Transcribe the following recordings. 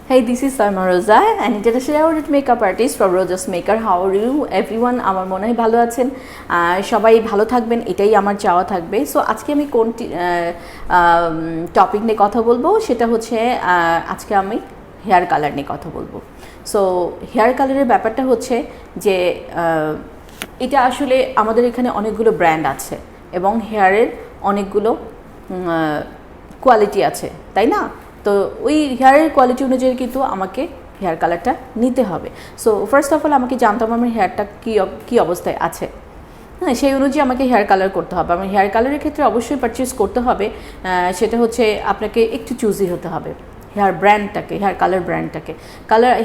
Hey, this is Salma Rosa, an international awarded makeup artist from Roja's Maker. How are you, everyone? আমার মনে হয় ভালো আছেন, সবাই ভালো থাকবেন, এটাই আমার চাওয়া থাকবে। সো আজকে আমি কোন টপিক নিয়ে কথা বলবো সেটা হচ্ছে আজকে আমি হেয়ার কালার নিয়ে কথা বলবো। সো হেয়ার কালারের ব্যাপারটা হচ্ছে যে এটা আসলে আমাদের এখানে অনেকগুলো ব্র্যান্ড আছে এবং হেয়ারের অনেকগুলো কোয়ালিটি আছে, তাই না? তো ওই হেয়ারের কোয়ালিটি অনুযায়ী কিন্তু আমাকে হেয়ার কালারটা নিতে হবে। সো ফার্স্ট অফ অল আমাকে জানতে হবে আমার হেয়ারটা কী অবস্থায় আছে, হ্যাঁ, সেই অনুযায়ী আমাকে হেয়ার কালার করতে হবে। আমার হেয়ার কালারের ক্ষেত্রে অবশ্যই পারচেস করতে হবে, সেটা হচ্ছে আপনাকে একটু চুজি হতে হবে হেয়ার ব্র্যান্ডটাকে, হেয়ার কালার ব্র্যান্ডটাকে।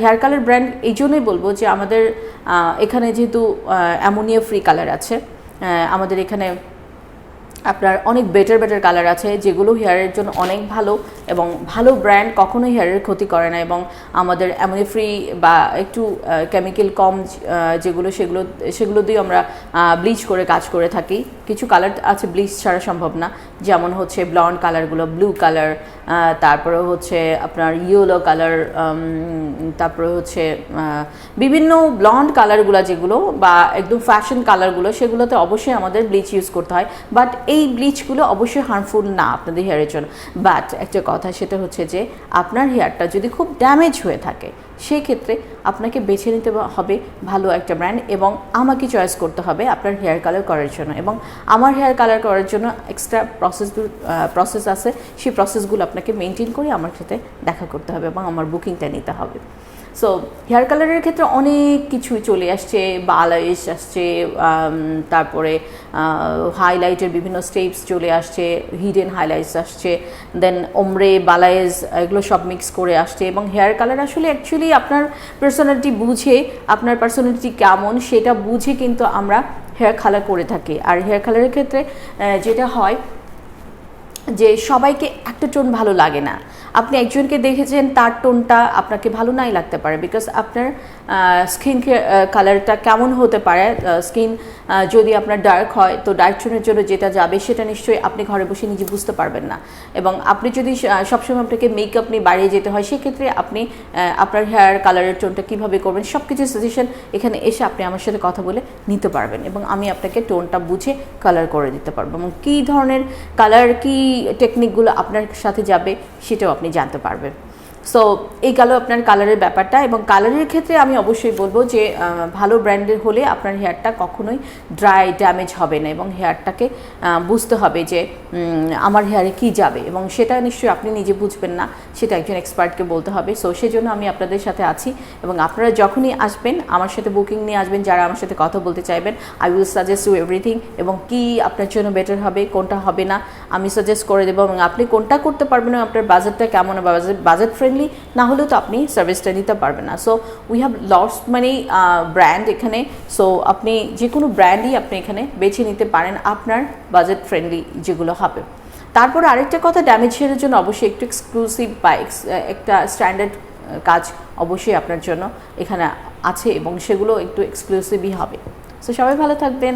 হেয়ার কালার ব্র্যান্ড এই জন্যই বলবো যে আমাদের এখানে যেহেতু অ্যামোনিয়া ফ্রি কালার আছে, আমাদের এখানে আপনার অনেক বেটার কালার আছে যেগুলো হেয়ারের জন্য অনেক ভালো, এবং ভালো ব্র্যান্ড কখনোই হেয়ারের ক্ষতি করে না। এবং আমাদের অ্যামোনিয়া ফ্রি বা একটু কেমিক্যাল কম সেগুলো দিয়ে আমরা ব্লিচ করে কাজ করে থাকি। কিছু কালার আছে ব্লিচ ছাড়া সম্ভব না, যেমন হচ্ছে ব্লন্ড কালারগুলো, ব্লু কালার, তারপরে হচ্ছে আপনার ইয়েলো কালার, তারপরে হচ্ছে বিভিন্ন ব্লন্ড কালারগুলো যেগুলো বা একদম ফ্যাশন কালারগুলো, সেগুলোতে অবশ্যই আমাদের ব্লিচ ইউজ করতে হয়। বাট এই ব্লিচগুলো অবশ্যই হার্মফুল না আপনাদের হেয়ারের জন্য। বাট একটা কথা, সেটা হচ্ছে যে আপনার হেয়ারটা যদি খুব ড্যামেজ হয়ে থাকে সেক্ষেত্রে আপনাকে বেছে নিতে হবে ভালো একটা ব্র্যান্ড, এবং আমাকে চয়েস করতে হবে আপনার হেয়ার কালার করার জন্য। এবং আমার হেয়ার কালার করার জন্য এক্সট্রা প্রসেস আছে, সেই প্রসেসগুলো আপনাকে মেনটেন করে আমার সাথে দেখা করতে হবে এবং আমার বুকিংটা নিতে হবে। সো হেয়ার কালারের ক্ষেত্রে অনেক কিছুই চলে আসছে, বালাইশ আসছে, তারপরে হাইলাইটের বিভিন্ন স্টেপস চলে আসছে, হিডেন হাইলাইটস আসছে, দেন ওমরে, বালাইজ, এগুলো সব মিক্স করে আসছে। এবং হেয়ার কালার আসলে অ্যাকচুয়ালি আপনার পার্সোনালিটি বুঝে, আপনার পার্সোনালিটি কেমন সেটা বুঝে কিন্তু আমরা হেয়ার কালার করে থাকি। আর হেয়ার কালারের ক্ষেত্রে যেটা হয় যে সবাইকে একটা টোন ভালো লাগে না। আপনি একজনকে দেখেছেন তার টোনটা আপনাকে ভালো নাই লাগতে পারে, বিকজ আপনার স্কিন কালারটা কেমন হতে পারে। স্কিন যদি আপনার ডার্ক হয় তো ডার্ক টোনের জন্য যেটা যাবে সেটা নিশ্চয়ই আপনি ঘরে বসে নিজে বুঝতে পারবেন না। এবং আপনি যদি সবসময় আপনাকে মেকআপ নিয়ে বাড়িয়ে যেতে হয়, সেক্ষেত্রে আপনি আপনার হেয়ার কালারের টোনটা কীভাবে করবেন সব কিছু সাজেশন এখানে এসে আপনি আমার সাথে কথা বলে নিতে পারবেন, এবং আমি আপনাকে টোনটা বুঝে কালার করে দিতে পারবো, এবং কী ধরনের কালার, কী টেকনিকগুলো আপনার সাথে যাবে সেটাও আপনি জানতে পারবেন। সো এই গেল আপনার কালারের ব্যাপারটা। এবং কালারের ক্ষেত্রে আমি অবশ্যই বলবো যে ভালো ব্র্যান্ডের হলে আপনার হেয়ারটা কখনোই ড্রাই ড্যামেজ হবে না, এবং হেয়ারটাকে বুঝতে হবে যে আমার হেয়ারে কী যাবে, এবং সেটা নিশ্চয়ই আপনি নিজে বুঝবেন না, সেটা একজন এক্সপার্টকে বলতে হবে। সো সেজন্য আমি আপনাদের সাথে আছি, এবং আপনারা যখনই আসবেন আমার সাথে বুকিং নিয়ে আসবেন, যারা আমার সাথে কথা বলতে চাইবেন, I will suggest you everything, এবং কী আপনার জন্য বেটার হবে, কোনটা হবে না আমি সাজেস্ট করে দেবো, এবং আপনি কোনটা করতে পারবেন, আপনার বাজেটটা কেমন, বাজেট ফ্রেন্ডলি না হলেও তো আপনি সার্ভিসটা নিতে পারবেন না। So we have lots money brand এখানে। সো আপনি যে কোনো ব্র্যান্ডই আপনি এখানে বেছে নিতে পারেন আপনার বাজেট ফ্রেন্ডলি যেগুলো হবে। তারপর আরেকটা কথা, ড্যামেজ হেয়ারের জন্য অবশ্যই একটু এক্সক্লুসিভ বা একটা স্ট্যান্ডার্ড কাজ অবশ্যই আপনার জন্য এখানে আছে, এবং সেগুলো একটু এক্সক্লুসিভই হবে। সো সবাই ভালো থাকবেন।